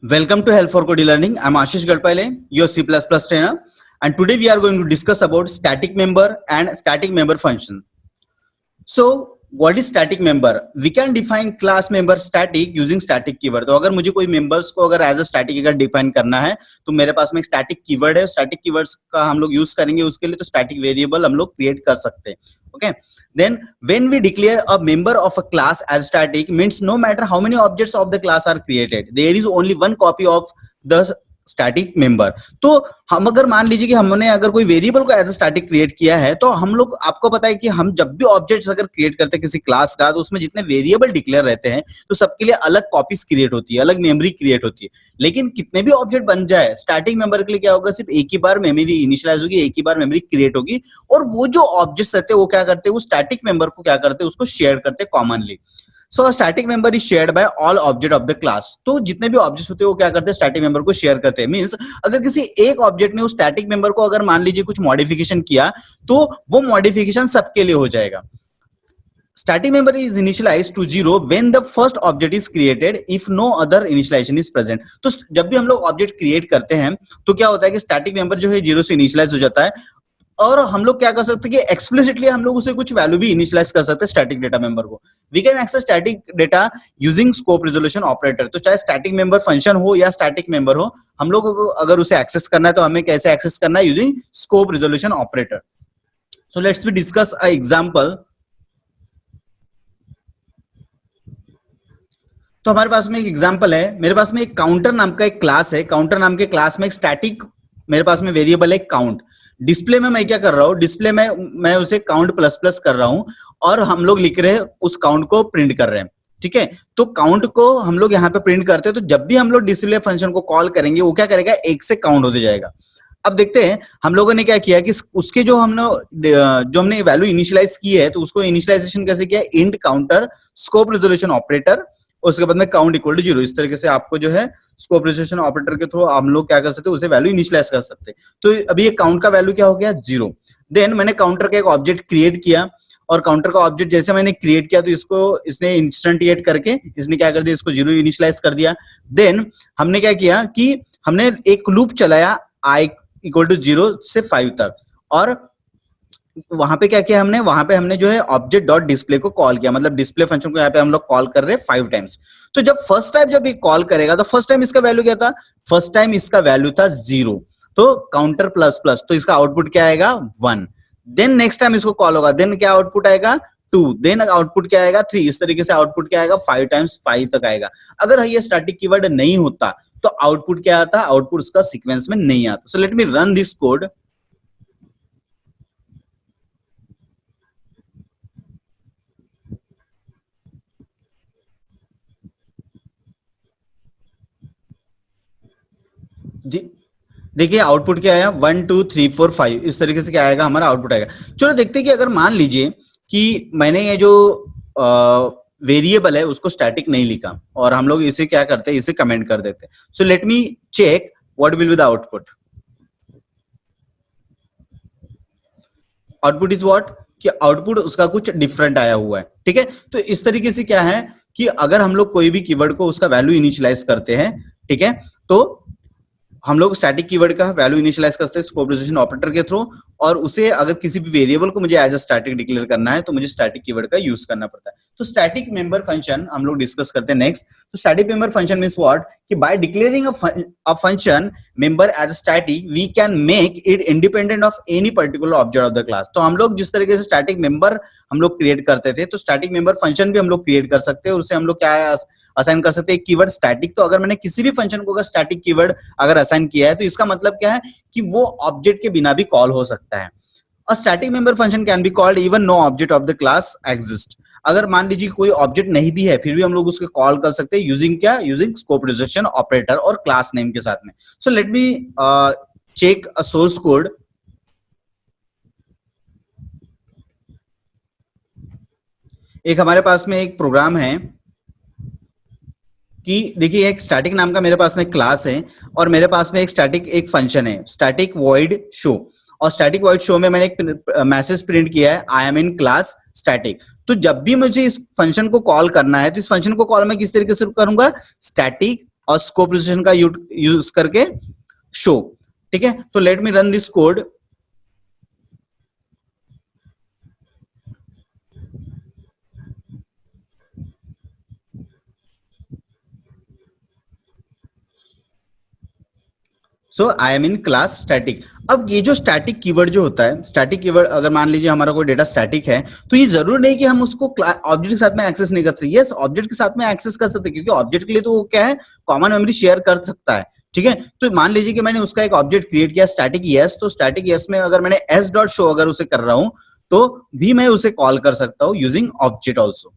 Welcome to Help for Code Learning. I'm Ashish Gadpale, your C++ trainer, and today we are going to discuss about static member and static member function. So, what is static member? We can define class member static using static keyword. तो अगर मुझे कोई members को अगर as a static अगर define करना है, तो मेरे पास में एक static keyword है. Static keywords का हम लोग use करेंगे उसके लिए तो static variable हम लोग create कर सकते हैं. Okay. Then when we declare a member of a class as static means no matter how many objects of the class are created, there is only one copy of the static member. तो हम अगर मान लीजिए कि हमने अगर कोई variable को एज अ स्टैटिक क्रिएट किया है, तो हम लोग आपको पता है कि हम जब भी ऑब्जेक्ट्स अगर क्रिएट करते हैं किसी क्लास का, तो उसमें जितने वेरिएबल डिक्लेयर रहते हैं तो सबके लिए अलग कॉपीज क्रिएट होती है, अलग मेमोरी क्रिएट होती है. लेकिन कितने भी ऑब्जेक्ट बन जाए, स्टैटिक मेंबर के लिए क्या होगा, सिर्फ एक ही बार मेमोरी इनिशियलाइज होगी, एक ही बार मेमोरी क्रिएट होगी, और वो जो ऑब्जेक्ट्स रहते हैं वो क्या करते हैं, वो स्टैटिक मेंबर को क्या करते हैं, उसको शेयर करते हैं commonly. So static member is shared by all object of the class. तो जितने भी ऑब्जेक्ट्स होते हैं वो क्या करते हैं, स्टैटिक मेंबर को शेयर करते हैं. मींस अगर किसी एक ऑब्जेक्ट ने उस स्टैटिक मेंबर को अगर मान लीजिए कुछ मॉडिफिकेशन किया, तो वो मॉडिफिकेशन सबके लिए हो जाएगा. Static member is initialized to 0 when the first object is created if no other initialization is present. तो जब भी हम लोग ऑब्जेक्ट क्रिएट करते हैं तो क्या होता है कि स्टैटिक मेंबर जो है 0 से इनिशियलाइज हो जाता है, और हम लोग क्या कर सकते हैं कि एक्सप्लिसिटली हम लोग उसे कुछ वैल्यू भी इनिशियलाइज कर सकते हैं स्टैटिक डेटा मेंबर को. We can access static data using scope resolution operator. तो चाहे स्टैटिक मेंबर फंक्शन हो या स्टैटिक मेंबर हो, हम लोगों को अगर उसे एक्सेस करना है तो हमें कैसे एक्सेस करना है, using scope resolution operator. So let's we discuss a example. तो हमारे पास में एक एग्जांपल है. मेरे पास में एक काउंटर नाम का एक क्लास है. काउंटर नाम के क्लास में एक स्टैटिक मेरे पास में वेरिएबल है काउंट. डिस्प्ले में मैं क्या कर रहा हूं, डिस्प्ले में मैं उसे काउंट प्लस प्लस कर रहा हूं, और हम लोग लिख रहे हैं उस काउंट को प्रिंट कर रहे हैं. ठीक है, तो काउंट को हम लोग यहाँ पे प्रिंट करते हैं. तो जब भी हम लोग डिस्प्ले फंक्शन को कॉल करेंगे वो क्या करेगा, एक से काउंट होते जाएगा. अब देखते हैं हम लोगों ने क्या किया कि उसके जो हमने वैल्यू इनिशियलाइज की है, तो उसको इनिशियलाइजेशन कैसे किया, int counter scope resolution operator, उसके बाद में काउंट इक्वल टू 0. इस तरीके से आपको जो है स्कोप रिजोल्यूशन ऑपरेटर के थ्रू हम लोग क्या कर सकते हैं, उसे वैल्यू इनिशियलाइज कर सकते हैं. तो अभी ये काउंट का वैल्यू क्या हो गया, 0. देन मैंने काउंटर का एक ऑब्जेक्ट क्रिएट किया, और काउंटर का ऑब्जेक्ट जैसे मैंने क्रिएट किया तो इसने इंस्टेंटिएट करके इसने क्या कर दिया, इसको 0 इनिशियलाइज कर दिया. देन हमने क्या किया कि हमने एक लूप चलाया i इक्वल टू 0 से 5 तक, और वहां पे क्या किया हमने, वहां पे हमने जो है ऑब्जेक्ट डॉट डिस्प्ले को कॉल किया. मतलब डिस्प्ले फंक्शन को यहाँ पे हम लोग कॉल कर रहे हैं 5 टाइम्स. तो जब फर्स्ट टाइम जब ये कॉल करेगा तो फर्स्ट टाइम इसका वैल्यू क्या था, फर्स्ट टाइम इसका वैल्यू था 0. तो काउंटर प्लस प्लस, तो इसका आउटपुट क्या आएगा, 1. देन नेक्स्ट टाइम इसको कॉल होगा, देन क्या आउटपुट आएगा, 2. देन आउटपुट क्या आएगा, 3. इस तरीके से आउटपुट क्या आएगा, 5 टाइम्स 5 तक आएगा. अगर ये स्टैटिक कीवर्ड नहीं होता तो आउटपुट क्या आता, आउटपुट उसका सीक्वेंस में नहीं आता. So let me run this code. जी देखिए आउटपुट क्या आया, 1 2 3 4 5. इस तरीके से क्या आएगा, हमारा आउटपुट आएगा. चलो देखते हैं कि अगर मान लीजिए कि मैंने ये जो वेरिएबल है उसको स्टैटिक नहीं लिखा, और हम लोग इसे क्या करते हैं, इसे कमेंट कर देते हैं. So let me check what will be the output. Output is what, कि आउटपुट उसका कुछ डिफरेंट आया हुआ है. ठीक है, तो इस तरीके से क्या है कि अगर हम लोग कोई भी कीवर्ड को उसका वैल्यू इनिशियलाइज करते हैं, ठीक है, तो हम लोग स्टैटिक कीवर्ड का वैल्यू इनिशियलाइज करते हैं स्कोप रिजोल्यूशन ऑपरेटर के थ्रू, और उसे अगर किसी भी वेरिएबल को मुझे एज अ स्टैटिक डिक्लेयर करना है तो मुझे स्टैटिक कीवर्ड का यूज करना पड़ता है. तो स्टैटिक मेंबर फंक्शन हम लोग डिस्कस करते हैं नेक्स्ट. तो static member function means what, कि by declaring a function member as a static we can make it independent of any particular object of the class. तो हम लोग जिस तरीके से स्टैटिक मेंबर हम लोग क्रिएट करते थे, तो स्टैटिक मेंबर फंक्शन भी हम लोग क्रिएट कर सकते हैं. उसे हम लोग क्या असाइन कर सकते हैं, कीवर्ड स्टैटिक. तो अगर मैंने किसी भी फंक्शन को अगर स्टैटिक कीवर्ड अगर असाइन किया है तो इसका मतलब क्या है कि वो ऑब्जेक्ट के बिना भी कॉल हो सकता है. A static member function can be called even no object of the class exist. अगर मान लीजिए कोई ऑब्जेक्ट नहीं भी है फिर भी हम लोग उसके कॉल कर सकते हैं यूजिंग क्या, यूजिंग स्कोप रिजोल्यूशन ऑपरेटर और क्लास नेम के साथ में. So let me check a source code. एक हमारे पास में एक प्रोग्राम है कि देखिए एक स्टैटिक नाम का मेरे पास में क्लास है, और मेरे पास में एक स्टैटिक एक फंक्शन है स्टैटिक वॉइड शो, और स्टैटिक वॉइड शो में मैंने एक मैसेज प्रिंट किया है, I am in class static. तो जब भी मुझे इस फंक्शन को कॉल करना है तो इस फंक्शन को कॉल मैं किस तरीके से करूंगा, स्टैटिक और स्कोप रिलेशन का यूज करके शो। ठीक है, तो late me run this code. So I am in class static. अब ये जो स्टैटिक कीवर्ड जो होता है, स्टैटिक कीवर्ड अगर मान लीजिए हमारा कोई डेटा स्टैटिक है, तो ये जरूर नहीं कि हम उसको ऑब्जेक्ट के साथ में एक्सेस नहीं कर सकते। यस, ऑब्जेक्ट के साथ में एक्सेस कर सकते, क्योंकि ऑब्जेक्ट के लिए तो वो क्या है, कॉमन मेमोरी शेयर कर सकता है। ठीक है, तो मान लीजिए कि मैंने उसका एक ऑब्जेक्ट क्रिएट किया स्टैटिक यस, तो स्टैटिक यस में अगर मैंने एस डॉट शो अगर उसे कर रहा हूं, तो भी मैं उसे कॉल कर सकता हूं यूजिंग ऑब्जेक्ट ऑल्सो।